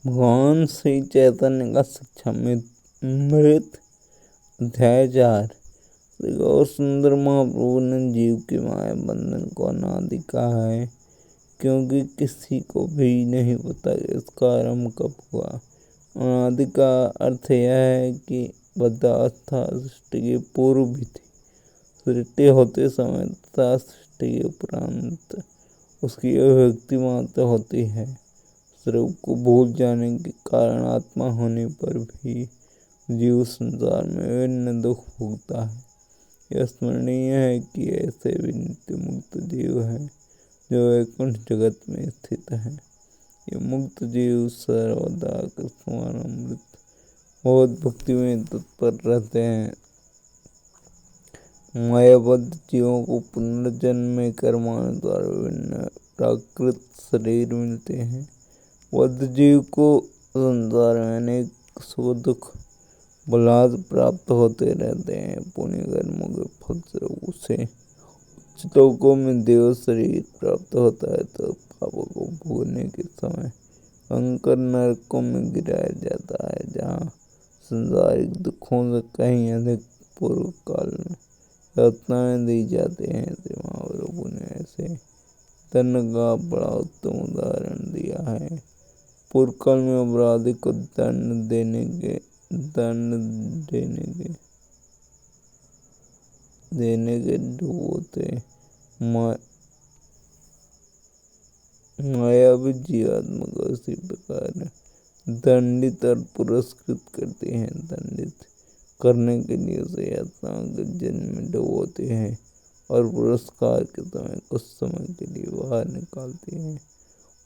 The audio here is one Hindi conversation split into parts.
भगवान श्री चैतन्य का शिक्षामृत अध्याय 4। श्री गौर सुंदर महाप्रभु ने जीव के माया बंधन को अनादि कहा है, क्योंकि किसी को भी नहीं पता कि इसका आरंभ कब हुआ। अनादि का अर्थ यह है कि बद्धावस्था सृष्टि के पूर्व भी थी, सृष्टि होते समय तथा सृष्टि के उपरांत उसकी अभिव्यक्ति मात्र होती है। स्वरूप को भूल जाने के कारण आत्मा होने पर भी जीव संसार में विभिन्न दुख भोगता है। यह स्मरणीय है कि ऐसे भी नित्य मुक्त जीव हैं जो वैकुंठ जगत में स्थित हैं। ये मुक्त जीव सर्वदा कृष्णामृत बहुत भक्ति में तत्पर रहते हैं। मायाबद्ध जीवों को पुनर्जन्म में कर्मानुसार विभिन्न प्राकृत शरीर मिलते हैं। बद्ध जीव को संसार में अनेक सुख दुख बलात् प्राप्त होते रहते हैं। पुण्य कर्मों के फलस्वरूप उसे उच्च लोकों में देव शरीर प्राप्त होता है, तो पापों को भोगने के समय भयंकर नरकों में गिराया जाता है, जहाँ संसारिक दुखों से कहीं अधिक पूर्व काल में यातनाएं दी जाती हैं। श्री महाप्रभु ने ऐसे दंड का बड़ा उत्तम उदाहरण दिया है। पूर्व काल में अपराधी को दंड देने के डूबोते मायावी जीवात्मा को इसी प्रकार दंडित और पुरस्कृत करते हैं। दंडित करने के लिए उसे यातनाओं के जन्म में डुबोते हैं और पुरस्कार के समय कुछ समय के लिए बाहर निकालते हैं।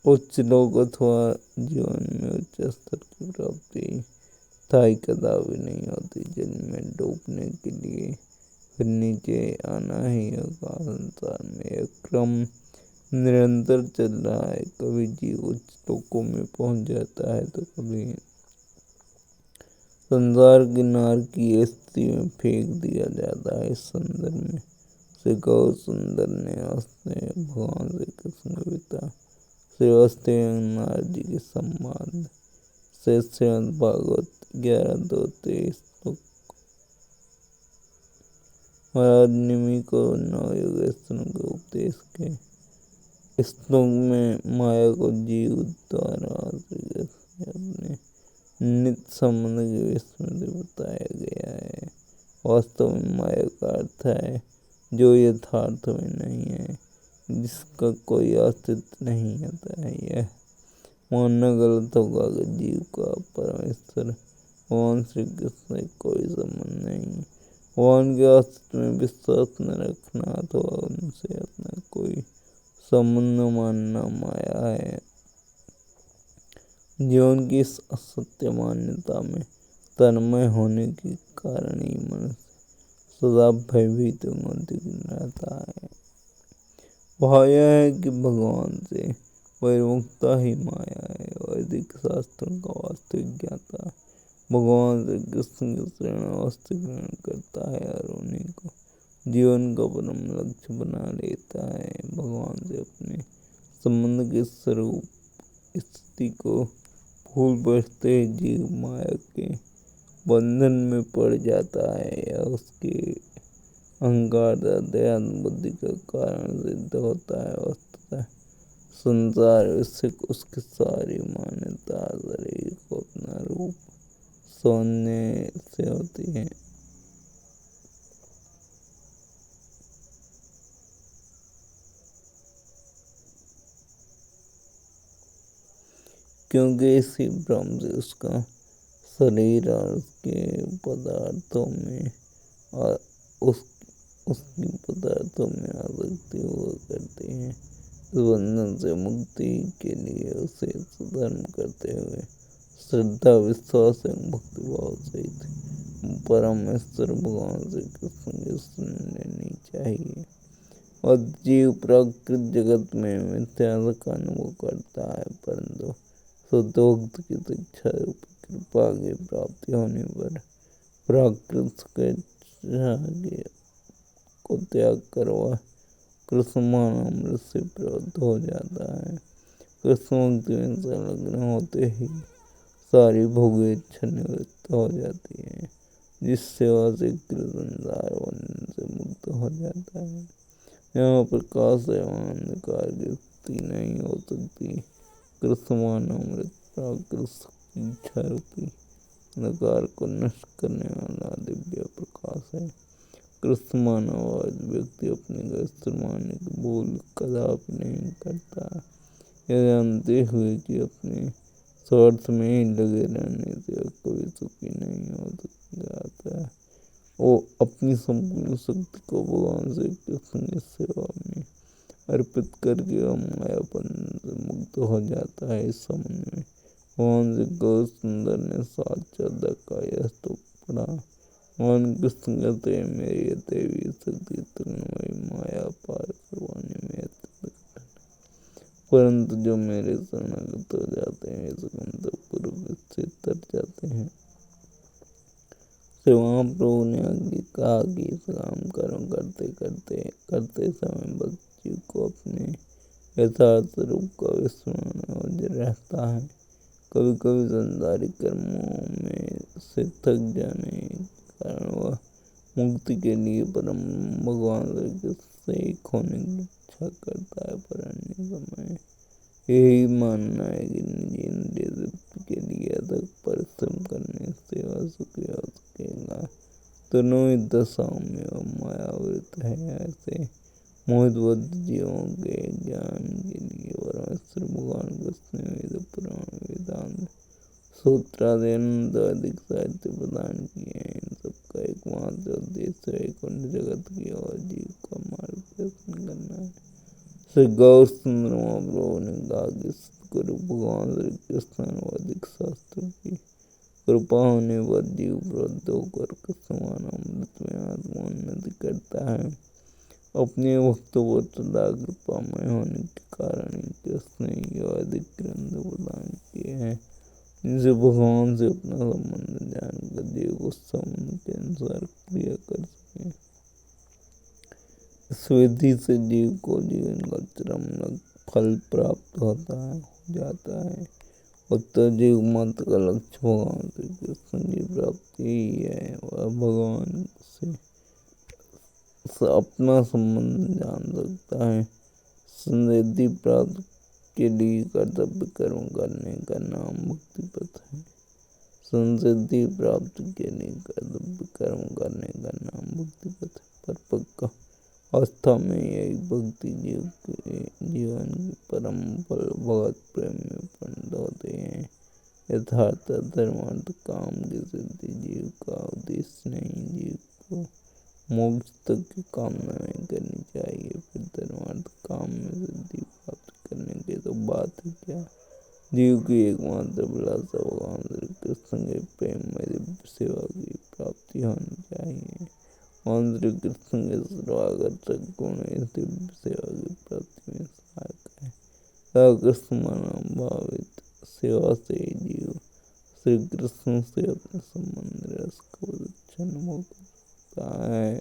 उच्च लोक अथवा जीवन में उच्च स्तर की प्राप्ति स्थायी कदापि नहीं होती। जल में डूबने के लिए फिर नीचे आना ही होगा। संसार में यह क्रम निरंतर चल रहा है। कभी जीव उच्च लोकों में पहुंच जाता है, तो कभी संसार की नार की स्थिति में फेंक दिया जाता है। इस संदर्भ में श्री गौर सुंदर ने भगवान श्री कृष्ण के पिता श्री वसुदेव नारद जी के संवाद से श्रीमद् भागवत 11:2-23 श्लोक महाराज निमि को नवयुगेश्वर के उपदेश के श्लोक में माया को जीव द्वारा श्री कृष्ण अपने नित्य संबंध के विषय में बताया गया है। वास्तव में माया का अर्थ है जो यथार्थ में नहीं है, जिसका कोई अस्तित्व नहीं होता है। यह मानना गलत होगा कि जीव का परमेश्वर भगवान श्री कृष्ण से कोई संबंध नहीं। भगवान के अस्तित्व में विश्वास न रखना अथवा उनसे अपना कोई संबंध न मानना माया है। जीवन की इस असत्य मान्यता में तन्मय होने के कारण ही मनुष्य सदा भयभीत रहता है। वह यह है कि भगवान से बहिर्मुखता ही माया है। वैदिक शास्त्रों का वास्तविक ज्ञाता भगवान श्री कृष्ण के शरणावस्था ग्रहण करता है और उन्हीं को जीवन का परम लक्ष्य बना लेता है। भगवान से अपने संबंध के स्वरूप स्थिति को भूल बैठते जीव माया के बंधन में पड़ जाता है। यह उसके अहंकार अध्यात्म बुद्धि का कारण सिद्ध होता है। वस्तुतः संसार विषय उसकी सारी मान्यता शरीर को अपना रूप सोने से होती है। क्योंकि इसी भ्रम से उसका शरीर और उसके पदार्थों में और उसकी पदार्थों में आसक्ति हुआ करती है। इस बंधन से मुक्ति के लिए उसे सुधर्म करते हुए श्रद्धा विश्वास एवं भक्ति भाव सहित परमेश्वर भगवान श्री कृष्ण की शरण लेनी चाहिए। और जीव प्राकृत जगत में मिथ्या का अनुभव करता है, परंतु शुद्धोक्त की शिक्षा कृपा की प्राप्ति होने पर प्राकृत को त्याग कर वह कृष्णामृत से प्राप्त हो जाता है। कृष्ण भक्ति में संलग्न होते ही सारी भोगे इच्छा निवृत्त हो जाती है। जिस सेवा से संसार बंधन से मुक्त हो जाता है। यहाँ प्रकाश एवं अंधकार की स्थिति नहीं हो सकती। कृष्ण अमृत कृष्ण की इच्छा रूपी अंधकार को नष्ट करने वाला दिव्य प्रकाश है। कृष्ण मानववाद व्यक्ति अपने ग्रस्त मानने की भूल कदापि नहीं करता। यह जानते हुए कि अपने स्वार्थ में ही लगे रहने से कभी सुखी नहीं हो जाता है। वो अपनी संपूर्ण शक्ति को भगवान श्री कृष्ण की सेवा में अर्पित करके मायापन से मुक्त हो जाता है। इस समय में भगवान श्री गौर सुंदर ने सात चौदह का यह तो पढ़ा। भगवान कृष्ण कहते हैं, मेरी देवी शक्ति तृणमयी माया पार करवाने में परंतु जो मेरे शरणागत हो जाते हैं वे पूर्व से तर जाते हैं। वहाँ प्रभु ने आगे कहा कि इस काम कर्म करते समय भक्ति को अपने यथार्थ रूप का विस्मरण रहता है। कभी कभी संसारिक कर्मों में से थक जाने के कारण वह मुक्ति के लिए परम भगवान से एक होने की इच्छा करता है, पर अन्य समय यही मानना है कि निजी इंद्रिय तृप्ति के लिए अधिक परिश्रम करने से वह सुखी हो सकेगा। दोनों ही दशाओं में वह मायावृत है। ऐसे मोहितबद्ध जीवों के ज्ञान के लिए परमेश्वर भगवान कृष्ण ने वेद पुराण वेदांत सूत्रादि अधिक साहित्य प्रदान किए हैं। इन सबका एकमात्र उद्देश्य वैकुंठ जगत की और जीव का मार्गदर्शन करना है। श्री गौर सुंदर महाप्रभु ने कहा कि सद्गुरु भगवान श्री कृष्ण अनुवादिक शास्त्रों की कृपा होने पर जीव प्रवृत्त होकर समान अमृत में आत्मोन्नति करता है। अपने भक्तों पर सदा कृपामय होने के कारण ही कृष्ण ने यह अधिक ग्रंथ प्रदान किए हैं, जिनसे भगवान से अपना संबंध जानकर जीव उस संबंध के अनुसार क्रिया कर सके। इस विधि से जीव को जीवन का चरम फल प्राप्त हो जाता है। उत्तर जीव मत का लक्ष्य भगवान श्री कृष्ण की प्राप्ति ही है। वह भगवान से अपना संबंध जान सकता है। संसिद्धि प्राप्त के लिए कर्तव्य कर्म करने का नाम मुक्ति पथ है। संसिद्धि प्राप्त के लिए कर्तव्य कर्म करने का नाम मुक्ति पथ है। पर पक्का अवस्था में यही भक्ति जीव के जीवन की परम फल भगवत प्रेम में परिणत होते हैं। यथार्थ धर्मार्थ काम की सिद्धि जीव का उद्देश्य नहीं। जीव को मोक्ष तक की कामना नहीं करनी चाहिए। फिर धर्मार्थ काम में सिद्धि प्राप्त करने की तो बात ही क्या। जीव की एकमात्र अभिलाषा भगवान श्री कृष्ण के प्रेम में दिव्य सेवा की प्राप्ति होनी चाहिए। भगवान श्री कृष्ण के सर्वागर्षक गुण इस दिव्य सेवा की प्राप्ति में सहायक है। कृष्ण भावित सेवा से जीव श्री कृष्ण से अपने संबंध रस को अच्छा अनुभव करता है।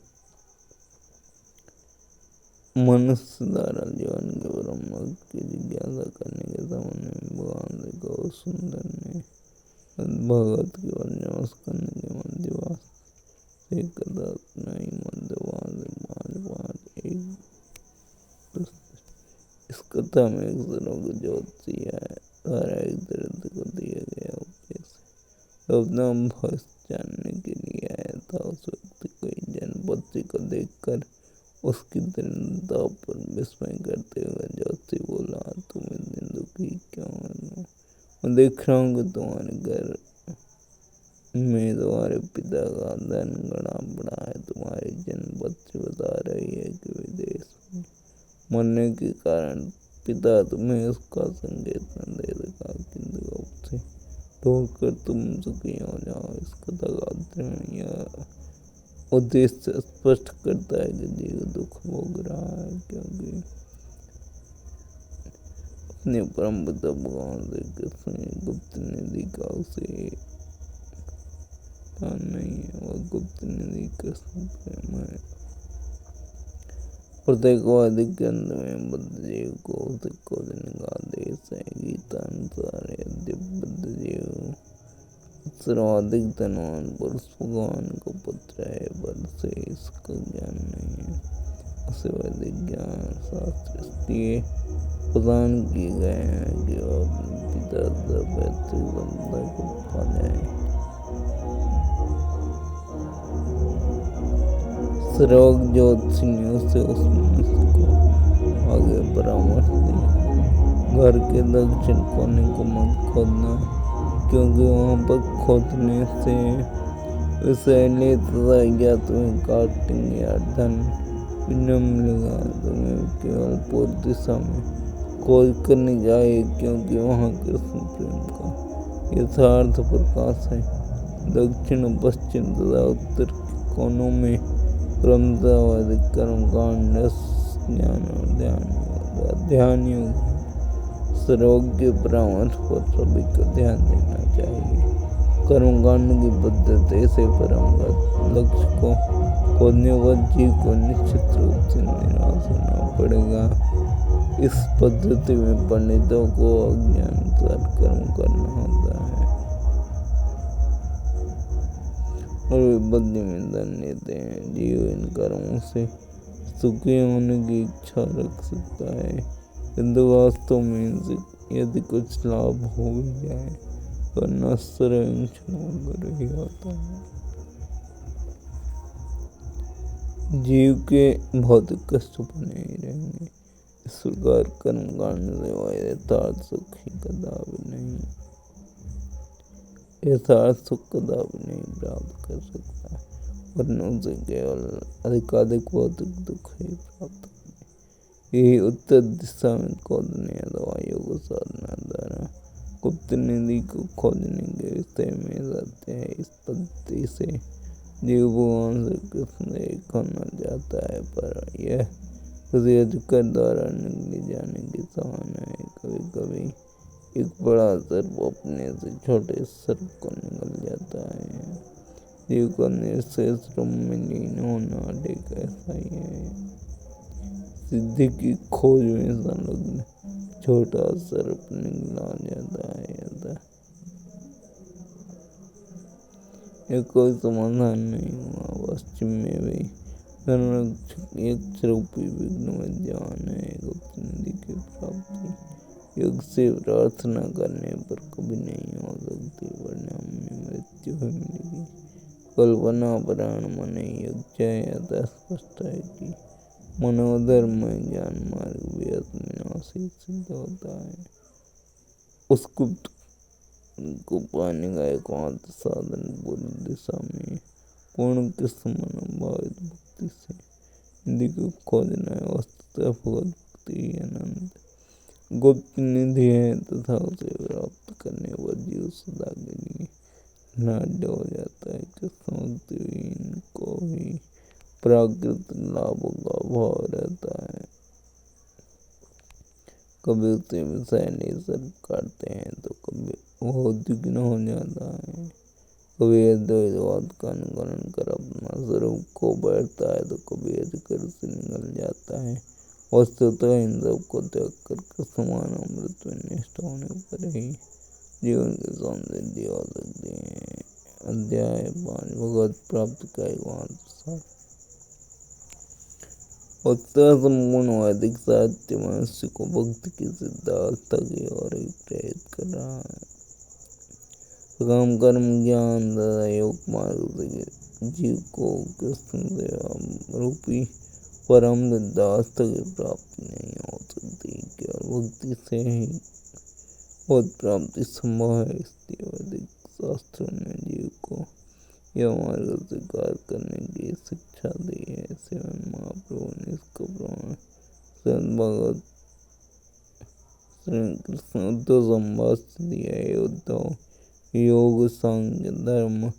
मनुष्य द्वारा जीवन के परम मोक्ष की जिज्ञासा करने के संबंध में भगवान श्री गौर सुंदर ने भगवत की वंदना करने के मध्यवास से कदा नहीं मध्यवास एक इस कथा में एक सर्व को ज्योति है। सारा एक दर्द को दिया गया उपदेश अपना भविष्य जानने के लिए आया था। उस व्यक्ति को जनपति को देखकर उसकी दृढ़ता पर विस्मय करते हुए ज्योति बोला, तुम इतने दुखी क्यों हो? मैं देख रहा हूँ कि तुम्हारे घर में तुम्हारे पिता का धन गणा बड़ा है। तुम्हारी जनपति बता रही है कि विदेश में मरने के कारण पिता तुम्हें उसका संकेत न दे सका, किंतु अब से ढूंढकर तुम सुखी हो जाओ। इस कथा का दृढ़ यह उद्देश्य स्पष्ट करता है कि जीव दुख भोग रहा है क्योंकि अपने परम पिता भगवान श्री कृष्ण गुप्त निधि का उसे नहीं है। वह गुप्त निधि कृष्ण प्रेम है। प्रत्येक अधिक ग्रंथ में बुद्ध जीव को उसे खोजने का आदेश है। गीता अनुसार यद्यपि बुद्ध जीव सर्वाधिक धनवान पुरुष भगवान का पुत्र है, पर से इसका ज्ञान नहीं है। उसे वैदिक ज्ञान शास्त्र इसलिए प्रदान किए गए हैं कि वह अपने पिता से पैतृक संपदा को पा जाए। सर्वज्ञ ज्योतिषी ने उसे उस मनुष्य को आगे परामर्श दिया, घर के दक्षिण कोने को मत खोदना, क्योंकि वहां पर खोदने से विषैले तथा या तुम्हें काटेंगे या धन भी न मिलेगा। तुम्हें केवल पूर्व दिशा में खोज करनी चाहिए, क्योंकि वहाँ कृष्ण प्रेम का यथार्थ प्रकाश है। दक्षिण, पश्चिम तथा उत्तर के कोनों में क्रमशः वैदिक कर्मकांड, ज्ञान और ध्यान योग। सर्वज्ञ परामर्श पर सभी को ध्यान देना चाहिए। कर्मकांड की पद्धति से परम लक्ष्य को खोजने पर जीव को निश्चित रूप से निराश होना पड़ेगा। इस पद्धति में पंडितों को अज्ञानानुसार कर्म करना होता है और वे बदले में धन लेते हैं। जीव इन कर्मों से सुखी होने की इच्छा रख सकता है, किंतु वास्तव में इनसे यदि कुछ लाभ हो भी जाए तो नश्वर एवं क्षणभंगुर ही होता है। जीव के भौतिक कष्ट बने ही रहेंगे। इस प्रकार कर्मकांड से वह यथार्थ सुख कदापि नहीं प्राप्त कर सकता, वरना उसे केवल अधिकाधिक भौतिक दुख ही प्राप्त होंगे। यही उत्तर दिशा में खोदने अथवा योग साधना द्वारा गुप्त निधि को खोजने के विषय में सत्य है। इस पद्धति से जीव भगवान श्री कृष्ण से एक होना चाहता है, पर यह किसी अधिकार द्वारा निगले जाने के समान है। कभी कभी एक बड़ा सर्प अपने से छोटे सर्प को निगल जाता है। जीव का निर्शेष ब्रह्म में लीन होना ठीक ऐसा ही है। सिद्धि की खोज में संलग्न छोटा सर्प निगला जाता है। अतः यह कोई समाधान नहीं हुआ। पश्चिम में भी धनरक्षक एक रूपी विघ्न विद्यमान है। गुप्त निधि की प्राप्ति योग से प्रार्थना करने पर कभी नहीं हो सकती, परिणाम में मृत्यु ही मिलेगी। कल्पना परायण मन योग अतः स्पष्ट है कि मनोधर्म ज्ञान मार्ग भी विनाशी सिद्ध होता है। उस गुप्त को पाने का एकमात्र साधन पूर्व दिशा में पूर्ण कृष्ण मनोभावित भक्ति से निधि को खोजना है। वस्तुतः भगवत भक्ति ही अनंत गुप्त निधि है तथा उसे प्राप्त करने पर जीव सदा के लिए नाड्य हो जाता है। कृष्ण भक्ति को ही प्राकृत लाभों का भाव रहता है। कभी उसे विषैले सर्प काटते हैं तो कभी वह उद्विग्न हो जाता है। कभी द्वैतवाद का अनुकरण कर अपना स्वरूप खो बैठता है तो कभी अधिकार से निकल जाता है। वस्तुतः इन सब को त्याग कर समान अमृत में निष्ठ होने पर ही जीवन की समृद्धि हो सकती है। अध्याय 5 भगवत प्राप्ति का एकमात्र साधन। उत्तर संपूर्ण वैदिक साहित्य मनुष्य को भक्ति की सिद्धावस्था की ओर ही प्रेरित कर रहा है। काम, कर्म, ज्ञान तथा योग मार्ग से जीव को कृष्ण सेवा रूपी परम सिद्धावस्था की प्राप्ति नहीं हो सकती। केवल भक्ति से ही बहुत प्राप्ति संभव है। इसलिए वैदिक शास्त्रों ने जीव को यह मार्ग स्वीकार करने की शिक्षा दी है। श्रीमद् महाप्रभु ने इसका प्रमाण श्रीमद् भगवत श्री कृष्ण उद्धव संवाद से दिया है। उद्धव, योग, सांख्य, धर्म,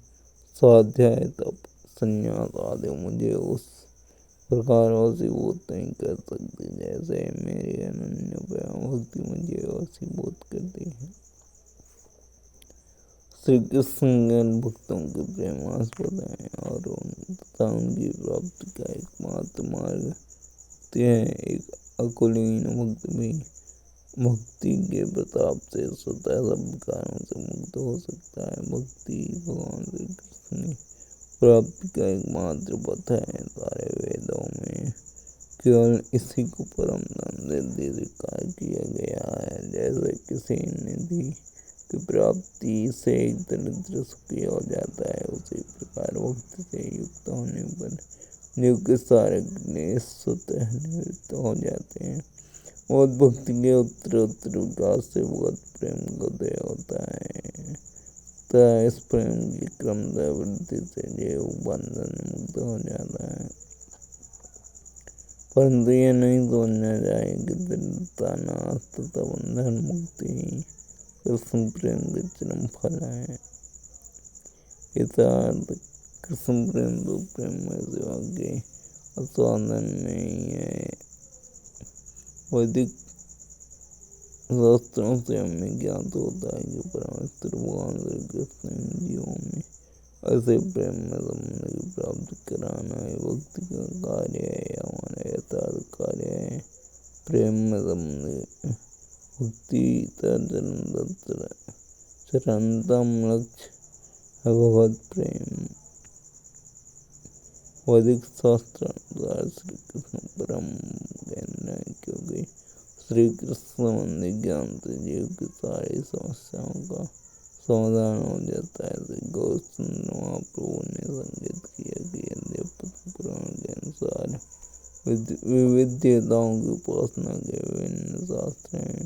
स्वाध्याय, तप, संन्यास आदि मुझे उस प्रकार वशीभूत नहीं कर सकती जैसे मेरी अनन्य प्रेम भक्ति मुझे वशीभूत करती है। श्री कृष्ण ज्ञान भक्तों के प्रेमास्पद हैं और उनकी प्राप्ति का एकमात्र मार्ग है। एक अकुलीन भक्त भी भक्ति के प्रताप से स्वतः सब विकारों से मुक्त हो सकता है। भक्ति भगवान श्री कृष्ण की प्राप्ति का एकमात्र पथ है। सारे वेदों में केवल इसी को परम धन सिद्धि स्वीकार किया गया है। जैसे किसी निधि की प्राप्ति से दरिद्र सुखी हो जाता है, उसी प्रकार भक्ति से युक्त होने पर जीव के सारे क्लेश स्वतः निवृत्त हो जाते हैं। और भक्ति के उत्तर विकास से भगवत प्रेम का उदय होता है। तो इस प्रेम की क्रमशः वृद्धि से जीव बंधन मुक्त हो जाता है। परंतु यह नहीं सोचना चाहिए कि दरिद्रता नाश तथा बंधन मुक्ति ही कृष्ण प्रेम के चरम फल है। कृष्ण प्रेम तो प्रेम में सेवा के आस्वादन में ही है। वैदिक शास्त्रों से हमें ज्ञात होता है कि परमेश्वर भगवान श्री कृष्ण इन जीवों में ऐसे प्रेम में संबंध की प्राप्ति कराना ही भक्ति का कार्य है, या हमारा यथार्थ कार्य है। प्रेम में संबंध भक्ति चरंतम लक्ष्य है भगवत प्रेम। वैदिक शास्त्र अनुसार श्री कृष्ण परम ज्ञान है, क्योंकि श्री कृष्ण संबंधी ज्ञान से जीव की सारी समस्याओं का समाधान हो जाता है। श्री गौतम महाप्रभु ने संकेत किया कि यद्यपि पद्म पुराण के अनुसार विविधताओं की उपासना के विभिन्न शास्त्र हैं,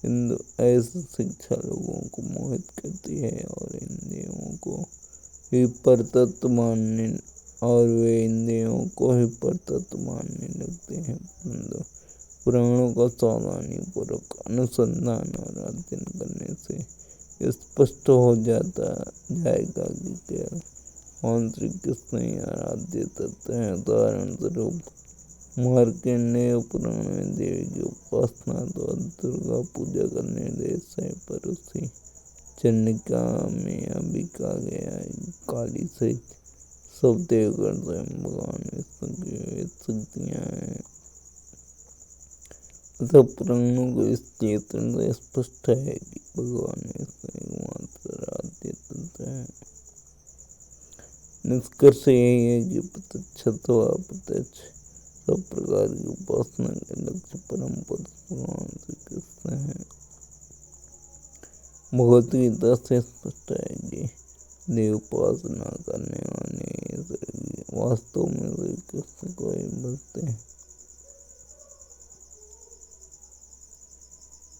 किंतु ऐसी शिक्षा लोगों को मोहित करती है और इंद्रियों को ही परतत्व मानने लगते हैं। परंतु पुराणों का सावधानी पूर्वक अनुसंधान और अध्ययन करने से स्पष्ट हो जाएगा कि केवल भगवान श्री कृष्ण ही आराध्य तत्व है। उदाहरण स्वरूप मार्कंडेय पुराण में देवी की उपासना तो दुर्गा पूजा का निर्देश है, पर उसी चंडिका में यह भी कहा गया है कि काली सहित सब देवगण स्वयं भगवान विष्णु की विविध शक्तियाँ हैं। अतः पुराणों को इस चेतन से स्पष्ट है कि भगवान विष्णु एकमात्र आराध्य तत्व है। निष्कर्ष यही है कि प्रत्यक्ष अथवा अप्रत्यक्ष सब प्रकार की उपासना के लक्ष्य परम पद भगवान श्री कृष्ण है। भगवत गीता से स्पष्ट है कि देव उपासना करने वाले वास्तव में श्री कृष्ण को ही भजते हैं,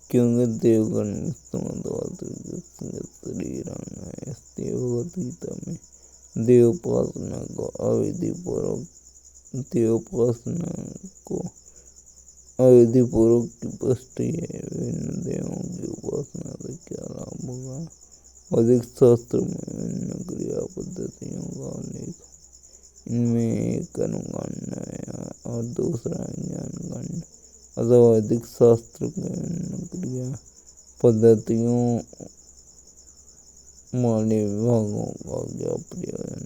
क्योंकि देवगण विष्णु अथवा श्री कृष्ण के शरीर अंग है। इसलिए भगवत गीता में देव उपासना को अविधिपूर्वक की पुष्टि है। विभिन्न देवों की उपासना से क्या लाभ होगा? वैदिक शास्त्र में विभिन्न क्रिया पद्धतियों का उल्लेख, इनमें एक कर्मकांड है और दूसरा ज्ञान कांड। अतः वैदिक शास्त्र के विभिन्न क्रिया पद्धतियों वाले विभागों का क्या प्रयोजन?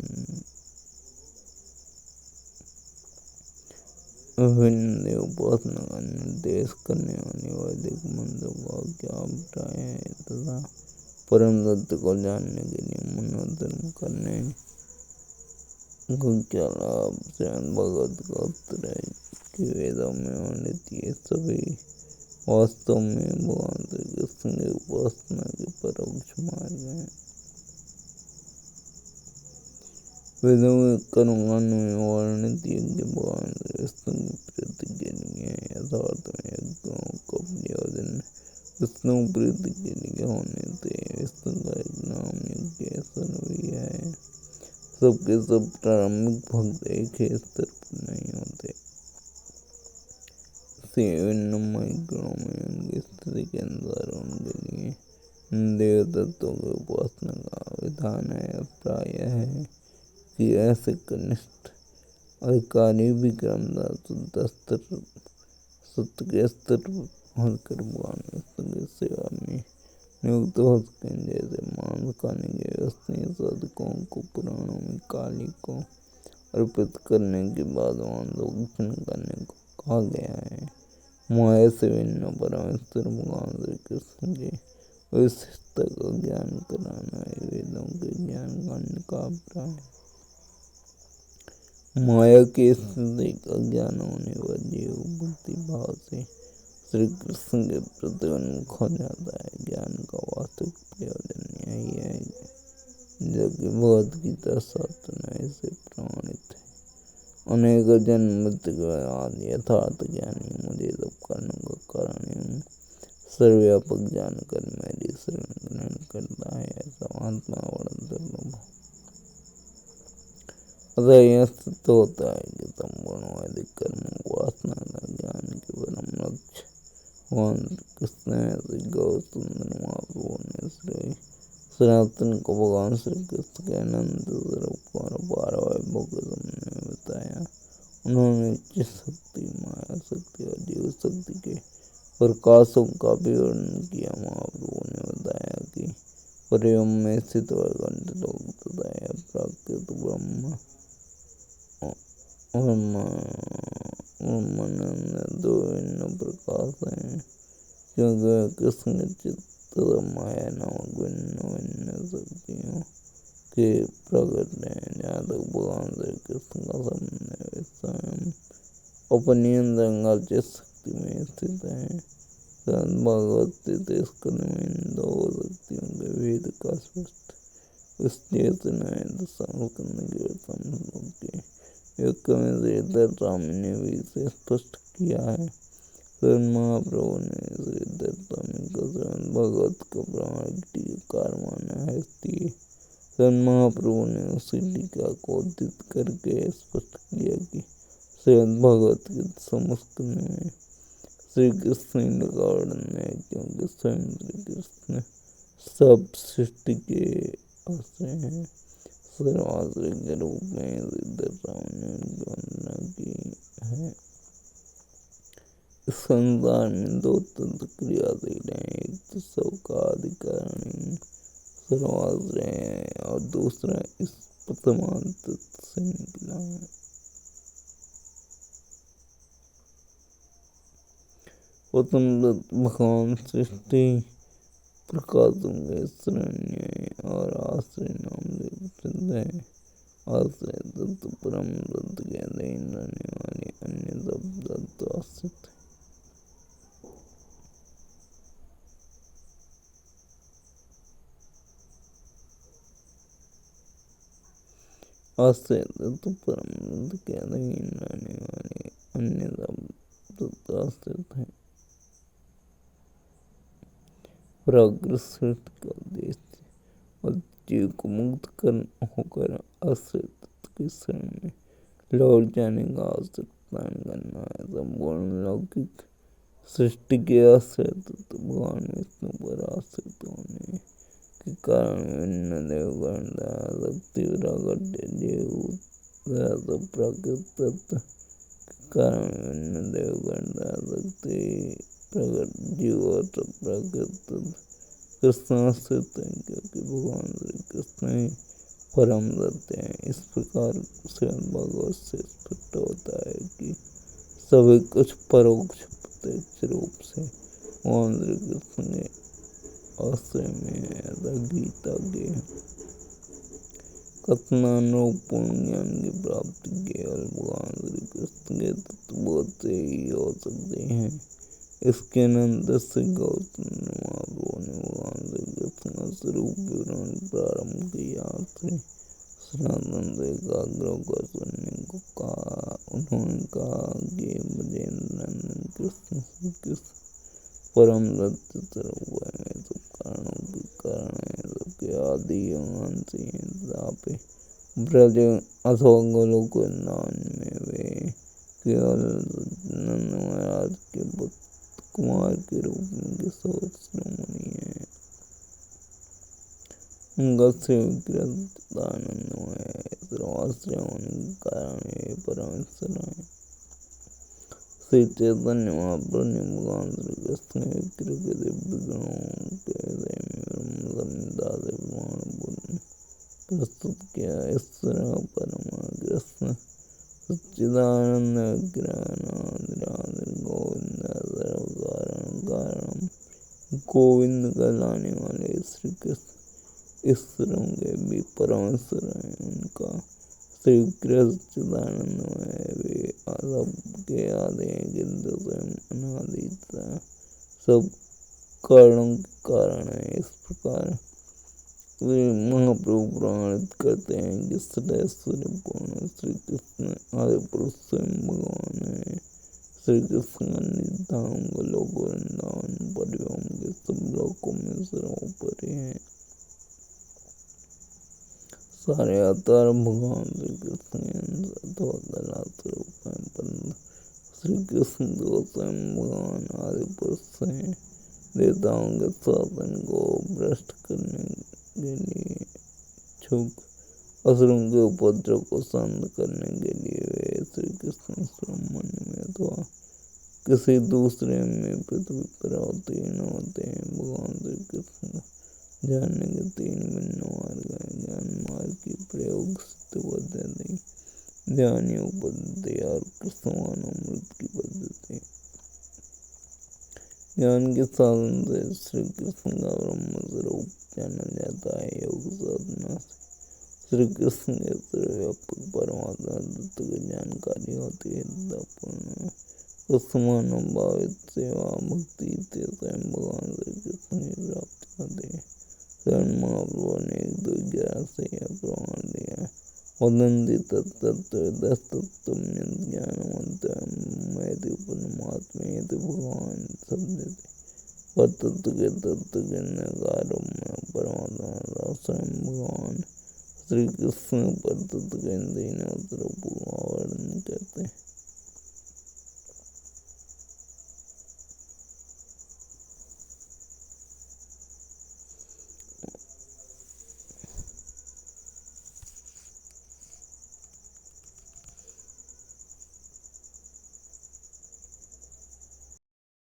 विभिन्न देव उपासना का निर्देश करने वाले वैदिक मंत्रों का क्या अभिप्राय है तथा परम तत्व को जानने के लिए मनोधर्म करने को क्या लाभ? श्रीमद् भागवत का उत्तर है कि वेदों में वर्णित ये सभी वास्तव में भगवान श्री कृष्ण की उपासना के परोक्ष मार्ग हैं। वेदों के कर्मकांड में वर्णित यज्ञ भगवान श्री कृष्ण की प्रीति के लिए है। यथार्थ में यज्ञों का प्रयोजन विष्णु प्रीति के लिए होने से विष्णु का एक नाम यज्ञेश्वर भी है। सबके सब प्रारंभिक भक्त एक ही स्तर पर नहीं होते। विभिन्न गुणों में उनकी स्थिति के अनुसार उनके लिए देव तत्वों की उपासना का विधान है। प्रायः है कि ऐसे कनिष्ठ अधिकारी भी क्रमशः सत्य के स्तर पर पहुंचकर भगवान विष्णु की सेवा में नियुक्त हो सकें। जैसे मांस खाने के व्यसनी साधकों को पुराणों में काली को अर्पित करने के बाद मांस भक्षण करने को कहा गया है। माया से भिन्न परमेश्वर भगवान श्री कृष्ण के विशिष्टता का ज्ञान कराना है। वेदों के ज्ञान कांड का अभिप्राय माया की स्थिति का ज्ञान होने पर जीव बुद्धि भाव से श्री कृष्ण के प्रति उन्मुख हो जाता है। ज्ञान का वास्तविक प्रयोजन यही है, जो कि भगवद गीता 7 से प्रमाणित है। अनेक जन्म मृत्यु के बाद यथार्थ ज्ञानी मुझे सब कर्णों का कारण एवं सर्वव्यापक जानकर मेरी शरण ग्रहण करता है, ऐसा महात्मा बड़ा दुर्लभ। अतः यह सिद्ध होता है कि संपूर्ण वैदिक कर्मों को वासना का ज्ञान के परम लक्ष्य भगवान कृष्ण श्री गौतम महाप्रभु ने श्री सनातन को भगवान श्री कृष्ण के अनंत स्वरूप और अपार वैभव के सामने बताया। उन्होंने इच्छा शक्ति, माया शक्ति और जीव शक्ति के प्रकाशों का विवरण किया। महाप्रभु ने बताया कि परियम में स्थित वैकुंठ लोक तथा यह प्राकृत ब्रह्म और ब्रह्मानंद दो भिन्न प्रकाश हैं, क्योंकि कृष्ण चित्त तथा माया नामक भिन्न भिन्न शक्तियों के प्रकट हैं। जहाँ तक भगवान श्री कृष्ण का संबंध है, वे स्वयं अपनी अंतरंगार्चित शक्ति में स्थित है। भागवत स्कंद में इन दो शक्तियों के भेद का स्पष्ट विश्लेषण है। दशम स्कंद के प्रथम श्लोक के योग में श्रीधर स्वामी ने भी इसे स्पष्ट किया है। फिर महाप्रभु ने श्रीधर स्वामी को श्रीमद् भागवत का प्रामाणिक टीकाकार माना है। फिर महाप्रभु ने उसी टीका को उद्धृत करके स्पष्ट किया कि श्रीमद् भागवत के दशम स्कंद में श्री कृष्ण का वर्णन है, क्योंकि स्वयं श्री कृष्ण सब सृष्टि के आश्रय हैं। सर्वाश्रय के रूप में श्रीधर स्वामी ने उनकी वंदना की है। इस संसार में दो तत्व क्रियाशील हैं, एक तो सबका अधिकारी सर्वाश्रय है और दूसरा इस प्रथमान तत्व से निकला है। प्रथम तत्व भगवान सृष्टि प्रकाशों के शरण्य और आश्रय नाम से प्रसिद्ध है। आश्रय तत्व परम तत्व के अधीन रहने वाले अन्य सब तत्व आश्रित है। आश्रय तत्व परम तत्व के अधीन रहने वाले अन्य सब तत्व आश्रित है। प्राकृत सृष्टि का उद्देश्य और जीव को मुक्त होकर आश्रय तत्व की शरण में लौट जाने का अवसर प्रदान करना है। संपूर्ण लौकिक सृष्टि के आश्रय तत्व भगवान विष्णु पर आश्रित होने के कारण विभिन्न देवगण शक्ति प्राकट्य जीव सब प्राकृत तत्व के कारण विभिन्न देवगण शक्ति प्रकट जीव और सब प्राकृत कृष्ण आश्रित हैं, क्योंकि भगवान श्री कृष्ण ही परम सत्य है। इस प्रकार श्रीमद् भागवत से स्पष्ट होता है कि सभी कुछ परोक्ष प्रत्यक्ष रूप से भगवान श्री कृष्ण के आश्रय में है। गीता के कथनानुरूप पूर्ण ज्ञान की प्राप्ति केवल भगवान श्री कृष्ण के तत्वबोध से ही हो सकती है। इसके अनंतर से गौतम महाप्रभु ने भगवान श्री कृष्ण का स्वरूप विवरण प्रारंभ किया। श्री सनातन से एकाग्र होकर सुनने को कहा। उन्होंने कहा कि ब्रजेंद्र नंदन कृष्ण श्री कृष्ण परम सत्य स्वरूप है, वे सब कारणों के कारण है, सबके आदि अंशी हैं तथा ब्रज अथवा गोलोक वृंदावन में वे केवल नंद महाराज के पुत्र कुमार के रूप में किशोर शिरोमणि है। उनका श्री विग्रह आनंदमय है, सर्वाश्रय होने के कारण वे परमेश्वर है। श्री चैतन्य महाप्रभु ने भगवान श्री कृष्ण के विग्रह के दिव्य गुणों के विषय में ब्रह्म संहिता से प्रमाण प्रस्तुत किया। ईश्वर परमा कृष्ण सच्चिदानंद विग्रह नाथ गोविंद कारण गोविंद कहलाने वाले श्री कृष्ण ईश्वरों के भी परमेश्वर हैं। उनका श्री कृष्ण सच्चिदानंद है, वे सबके आदि हैं, किंतु स्वयं अनादि सब कारणों के कारण है। इस प्रकार वे महाप्रभु प्रमाणित करते हैं कि सर्वैश्वर्य पूर्ण श्री कृष्ण आदि पुरुष स्वयं भगवान है। श्री कृष्ण का निज धाम गोलोक वृंदावन परिवाम के सब लोकों में सर्वोपरि है। सारे अवतार भगवान श्री कृष्ण के अंश अथवा कला स्वरूप हैं, परंतु श्री कृष्ण तो स्वयं भगवान आदि पुरुष हैं। देवताओं के शासन को भ्रष्ट करने के लिए, छुक असुरों के उपद्रव को शांत करने के लिए वे श्री कृष्ण ब्रह्मांड में अथवा किसी दूसरे में पृथ्वी पर अवतीर्ण होते हैं। भगवान श्री कृष्ण जानने के तीन भिन्न मार्ग हैं: ज्ञान मार्ग की प्रयोग, सिद्ध पद्धति, ध्यान योग पद्धति और कृष्णामृत की पद्धति। ज्ञान के साधन से श्री कृष्ण का ब्रह्म स्वरूप जाना जाता है। योग साधना से श्री कृष्ण के सर्वव्यापक परमात्मा तत्व की जानकारी होती है तथा पूर्ण कृष्ण भावित सेवा भक्ति से स्वयं भगवान श्री कृष्ण की प्राप्ति होती है। शरण महाप्रभु ने 1-2-11 से यह प्रमाण दिया। वदन्ति तत्तत्त्वदस्तत्त्वं ज्ञानमन्तमयति परमात्मेति भगवान शब्द पर तत्व के तत्व के नकारों में परमात्मा स्वयं भगवान श्री कृष्ण पर तत्व के तीन स्वरूपों का वर्णन करते हैं।